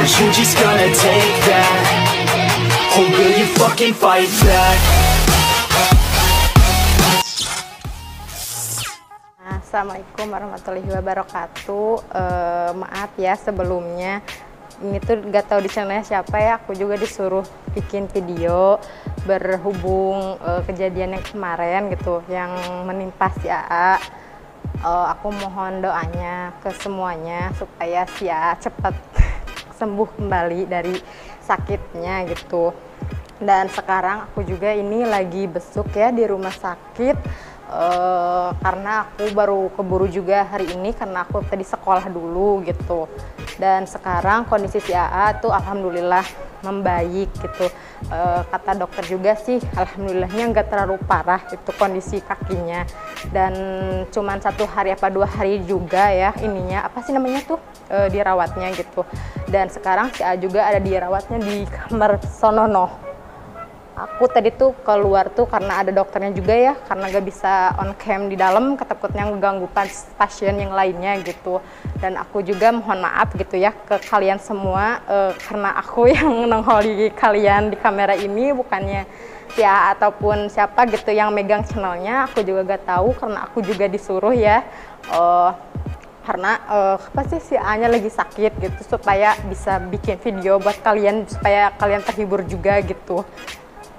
Aren't you just gonna take that? Or will you fucking fight back? Assalamualaikum warahmatullahi wabarakatuh. Maaf ya sebelumnya, ini tuh gak tahu di channelnya siapa ya. Aku juga disuruh bikin video berhubung kejadian yang kemarin gitu, yang menimpa si AA. Aku mohon doanya ke semuanya supaya si AA cepat sembuh kembali dari sakitnya gitu. Dan sekarang aku juga ini lagi besuk ya di rumah sakit. Karena aku baru keburu juga hari ini karena aku tadi sekolah dulu gitu. Dan sekarang kondisi si AA tuh alhamdulillah membaik gitu. Kata dokter juga sih alhamdulillahnya nggak terlalu parah itu kondisi kakinya. Dan cuman 1 hari apa 2 hari juga ya ininya apa sih namanya tuh dirawatnya gitu. Dan sekarang si AA juga ada dirawatnya di kamar sonono. Aku tadi tuh keluar tuh karena ada dokternya juga ya, karena gak bisa on cam di dalam, ketakutnya ngeganggu pasien yang lainnya gitu. Dan aku juga mohon maaf gitu ya ke kalian semua, karena aku yang nongol di kalian di kamera ini, bukannya ya ataupun siapa gitu yang megang channelnya. Aku juga gak tahu karena aku juga disuruh ya, karena apa sih si A-nya lagi sakit gitu, supaya bisa bikin video buat kalian supaya kalian terhibur juga gitu.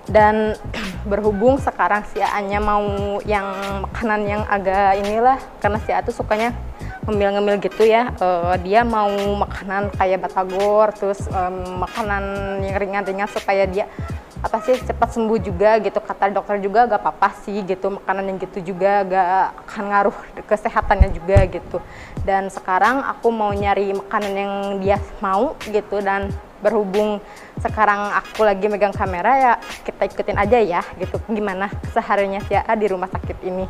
Dan berhubung sekarang si A-nya mau yang makanan yang agak inilah, karena si A tuh sukanya ngemil-ngemil gitu ya, dia mau makanan kayak batagor, terus makanan yang ringan-ringan supaya dia apa sih cepat sembuh juga gitu. Kata dokter juga gak apa-apa sih gitu, makanan yang gitu juga gak akan ngaruh kesehatannya juga gitu. Dan sekarang aku mau nyari makanan yang dia mau gitu, dan berhubung sekarang aku lagi megang kamera ya kita ikutin aja ya gitu gimana seharinya si AA di rumah sakit ini.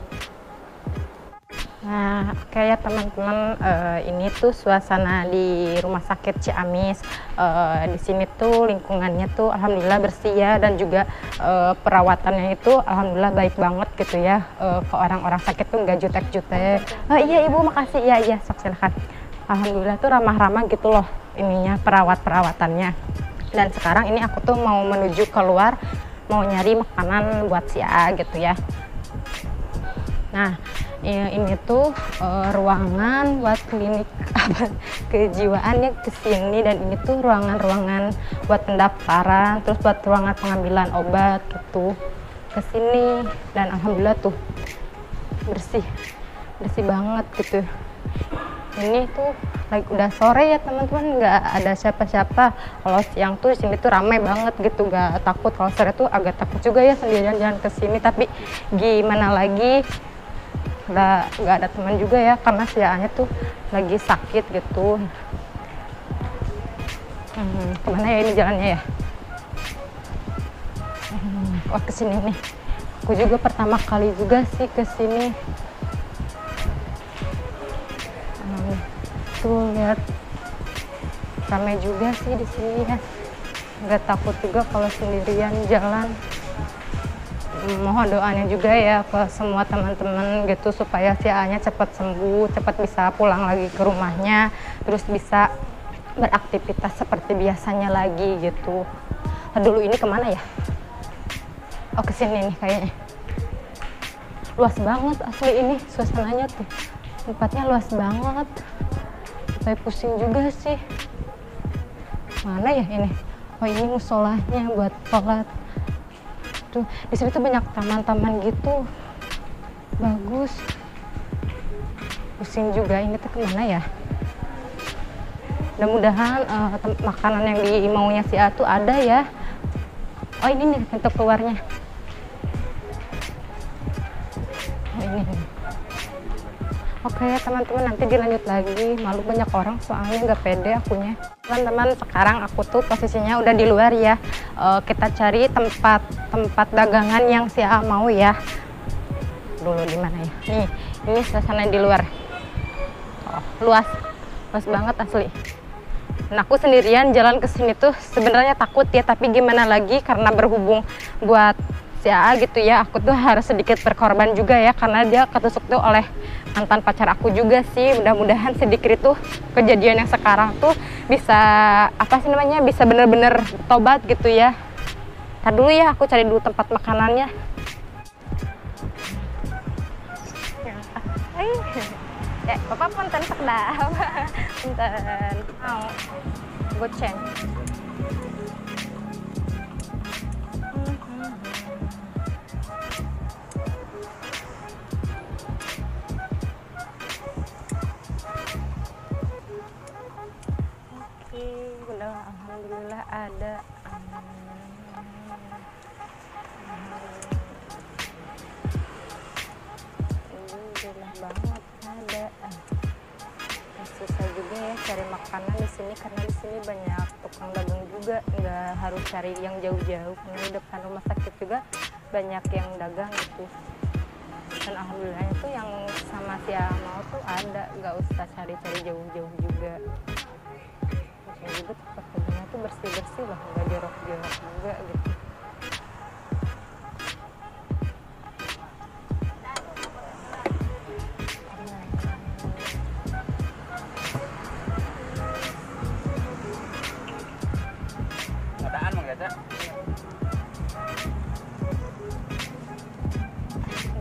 Nah kayak teman-teman, ini tuh suasana di rumah sakit Ciamis. Di sini tuh lingkungannya tuh alhamdulillah bersih ya, dan juga perawatannya itu alhamdulillah baik banget gitu ya. Ke orang-orang sakit tuh nggak jutek-jutek. Oh iya ibu makasih, iya sok silakan. Alhamdulillah tuh ramah-ramah gitu loh ininya perawatannya. Dan sekarang ini aku tuh mau menuju keluar, mau nyari makanan buat si AA gitu ya. Nah ini tuh ruangan buat klinik kejiwaan ya kesini, dan ini tuh ruangan-ruangan buat pendaftaran, terus buat ruangan pengambilan obat gitu kesini. Dan alhamdulillah tuh bersih banget gitu. Ini tuh lagi udah sore ya teman-teman, nggak ada siapa-siapa. Kalau siang tuh sini tuh ramai banget gitu, nggak takut. Kalau sore tuh agak takut juga ya sendirian jalan ke sini, tapi gimana lagi, nggak ada teman juga ya karena si A-nya tuh lagi sakit gitu. Kemana ya ini jalannya ya? Wah kesini nih. Aku juga pertama kali juga sih kesini. Tuh lihat ramai juga sih di sini ya, nggak takut juga kalau sendirian jalan. Mohon doanya juga ya ke semua teman-teman gitu supaya si A-nya cepat sembuh, cepat bisa pulang lagi ke rumahnya, terus bisa beraktivitas seperti biasanya lagi gitu. Dulu ini kemana ya? Oh kesini nih kayaknya. Luas banget asli ini suasananya tuh, tempatnya luas banget. Saya pusing juga sih. Mana ya ini? Oh ini musolahnya buat sholat. Tuh di sini tuh banyak taman-taman gitu, bagus. Pusing juga ini tuh kemana ya? Mudah-mudahan makanan yang dimaunya si A tuh ada ya. Oh ini nih pintu keluarnya. Oh ini. Oke teman-teman, nanti dilanjut lagi. Malu banyak orang soalnya nggak pede akunya. Teman-teman sekarang aku tuh posisinya udah di luar ya. Kita cari tempat dagangan yang si A mau ya. Dulu di mana ya? Nih, ini suasana di luar. Oh, luas banget asli. Nah, aku sendirian jalan ke sini tuh sebenarnya takut ya, tapi gimana lagi karena berhubung buat si AA gitu ya, aku tuh harus sedikit berkorban juga ya, karena dia ketusuk tuh oleh mantan pacar aku juga sih. Mudah-mudahan sedikit itu kejadian yang sekarang tuh bisa apa sih namanya, bisa bener-bener tobat gitu ya. Ntar dulu ya, aku cari dulu tempat makanannya. Ya, Bapak punten sedap. Punten. Mau goceng. Oke, udah alhamdulillah ada. Alhamdulillah banget ada. Susah juga ya cari makanan di sini karena di sini banyak tukang dagang juga, nggak harus cari yang jauh-jauh. Karena di depan rumah sakit juga banyak yang dagang gitu. Dan alhamdulillah itu yang sama si mau tuh ada, nggak usah cari-cari jauh-jauh juga. Terus juga tempat dagangnya tuh bersih-bersih loh, nggak jorok-jorok juga gitu.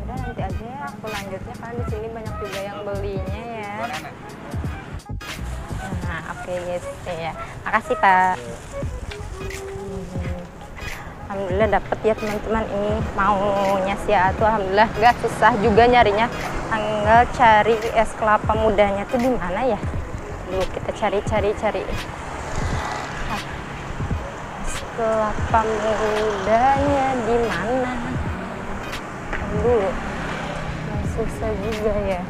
Udah nanti aja ya aku lanjutnya, kan di sini banyak juga yang belinya ya. Nah, oke guys, ya. Makasih Pak. Alhamdulillah dapet ya teman-teman, ini maunya si A tuh alhamdulillah gak susah juga nyarinya. Tinggal cari es kelapa mudanya tuh di mana ya? Dulu kita cari. Es kelapa mudanya di mana? Dulu. Nah, susah juga ya.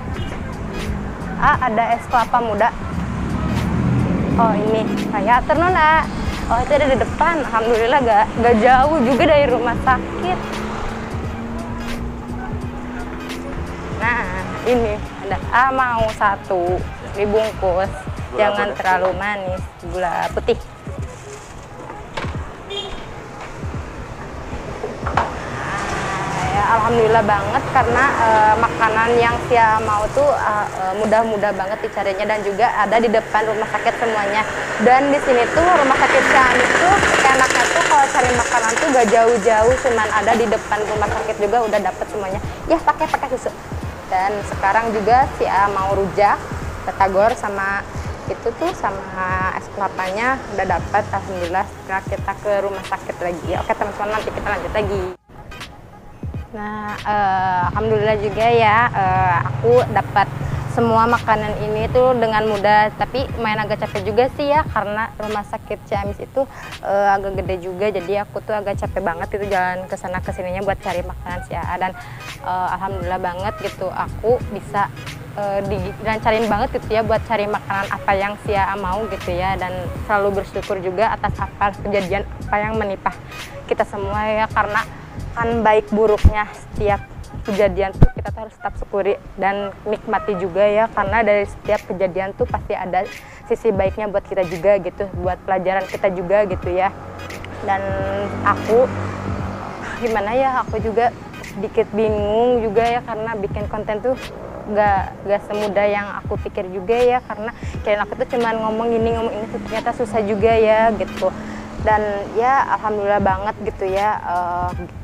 Ah, ada es kelapa muda. Oh, ini. Kayak turun, ah. Oh, itu ada di depan. Alhamdulillah gak jauh juga dari rumah sakit. Nah, ini ada mau satu dibungkus. Jangan terlalu manis, gula putih. Alhamdulillah banget karena makanan yang Sia mau tuh mudah-mudah banget dicarinya dan juga ada di depan rumah sakit semuanya. Dan di sini tuh rumah sakit Ciamis tuh enaknya tuh kalau cari makanan tuh gak jauh-jauh, cuman ada di depan rumah sakit juga udah dapet semuanya. Ya pakai susu. Dan sekarang juga Sia mau rujak, batagor sama itu tuh sama es kelapanya udah dapat. Alhamdulillah. Sekarang kita ke rumah sakit lagi. Oke teman-teman, nanti kita lanjut lagi. Nah, alhamdulillah juga ya, aku dapat semua makanan ini tuh dengan mudah, tapi lumayan agak capek juga sih ya, karena rumah sakit Ciamis itu agak gede juga, jadi aku tuh agak capek banget itu jalan ke sana ke sininya buat cari makanan si AA. Dan alhamdulillah banget gitu, aku bisa dilancarin banget gitu ya buat cari makanan apa yang si AA mau gitu ya, dan selalu bersyukur juga atas apa kejadian apa yang menimpa kita semua ya, karena kan baik buruknya setiap kejadian tuh kita harus tetap syukuri dan nikmati juga ya, karena dari setiap kejadian tuh pasti ada sisi baiknya buat kita juga gitu, buat pelajaran kita juga gitu ya. Dan aku gimana ya, aku juga sedikit bingung juga ya, karena bikin konten tuh gak semudah yang aku pikir juga ya, karena kirain aku tuh cuman ngomong ini tuh ternyata susah juga ya gitu. Dan ya alhamdulillah banget gitu ya,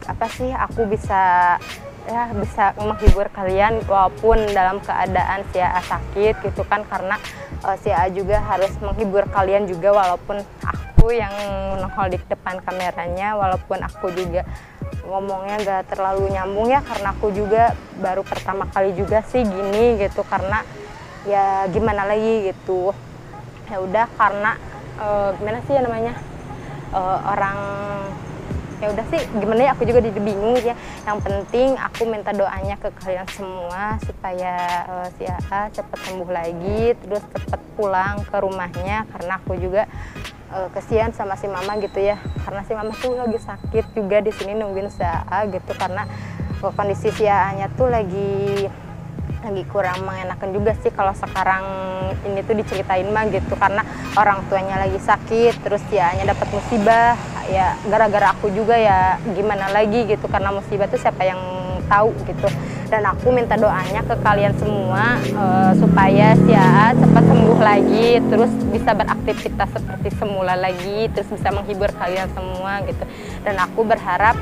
apa sih, aku bisa menghibur kalian walaupun dalam keadaan si AA sakit gitu kan, karena si AA juga harus menghibur kalian juga walaupun aku yang nongol di depan kameranya, walaupun aku juga ngomongnya gak terlalu nyambung ya, karena aku juga baru pertama kali juga sih gini gitu, karena ya gimana lagi gitu. Ya udah, karena gimana sih ya namanya, orang ya udah sih gimana ya, aku juga bingung ya. Yang penting aku minta doanya ke kalian semua supaya si AA cepat sembuh lagi, terus cepat pulang ke rumahnya, karena aku juga kesian sama si mama gitu ya, karena si mama tuh lagi sakit juga di sini nungguin si AA gitu, karena kondisi si AA-nya tuh lagi kurang mengenakan juga sih kalau sekarang ini tuh diceritain mah gitu, karena orang tuanya lagi sakit, terus dianya dapat musibah ya gara-gara aku juga ya, gimana lagi gitu, karena musibah tuh siapa yang tahu gitu. Dan aku minta doanya ke kalian semua supaya si AA cepat sembuh lagi, terus bisa beraktivitas seperti semula lagi, terus bisa menghibur kalian semua gitu. Dan aku berharap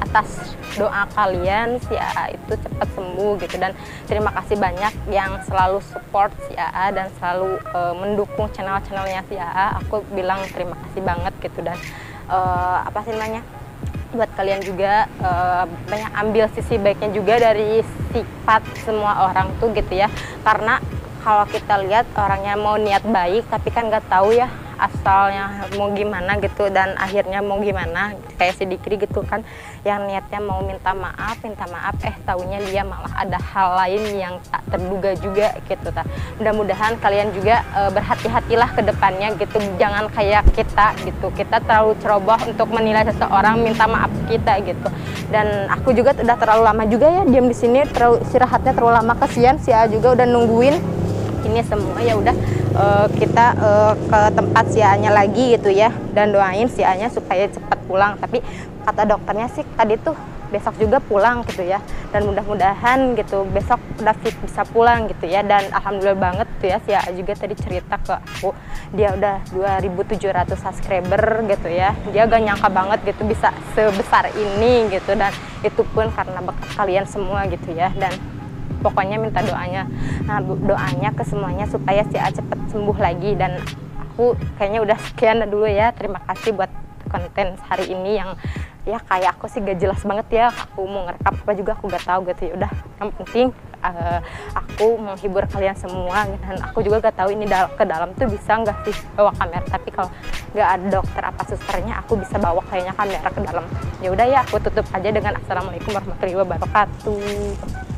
atas doa kalian si AA itu cepat sembuh gitu. Dan terima kasih banyak yang selalu support si AA dan selalu mendukung channel-channelnya si AA. Aku bilang terima kasih banget gitu. Dan apa sih namanya, buat kalian juga banyak ambil sisi baiknya juga dari sifat semua orang tuh gitu ya. Karena kalau kita lihat orangnya mau niat baik tapi kan nggak tahu ya asalnya mau gimana gitu dan akhirnya mau gimana, kayak si Dikri gitu kan, yang niatnya mau minta maaf taunya dia malah ada hal lain yang tak terduga juga gitu. Mudah-mudahan kalian juga berhati-hatilah ke depannya gitu, jangan kayak kita gitu, kita terlalu ceroboh untuk menilai seseorang minta maaf kita gitu. Dan aku juga udah terlalu lama juga ya diam di sini, istirahatnya terlalu lama, kasihan si A juga udah nungguin ini semua. Ya udah kita ke tempat si A-nya lagi gitu ya, dan doain si A-nya supaya cepat pulang. Tapi kata dokternya sih tadi tuh besok juga pulang gitu ya, dan mudah-mudahan gitu besok udah fit bisa pulang gitu ya. Dan alhamdulillah banget tuh ya, si A juga tadi cerita ke aku dia udah 2700 subscriber gitu ya, dia gak nyangka banget gitu bisa sebesar ini gitu, dan itu pun karena berkat kalian semua gitu ya. Dan pokoknya minta doanya, doanya ke semuanya supaya si A cepat sembuh lagi. Dan aku kayaknya udah sekian dulu ya, terima kasih buat konten hari ini yang ya kayak aku sih gak jelas banget ya, aku mau ngerekam apa juga aku gak tahu gitu ya. Udah, yang penting aku menghibur kalian semua, dan aku juga gak tahu ini ke dalam tuh bisa nggak sih bawa kamera, tapi kalau nggak ada dokter apa susternya aku bisa bawa kayaknya kamera ke dalam. Ya udah ya, aku tutup aja dengan assalamualaikum warahmatullahi wabarakatuh.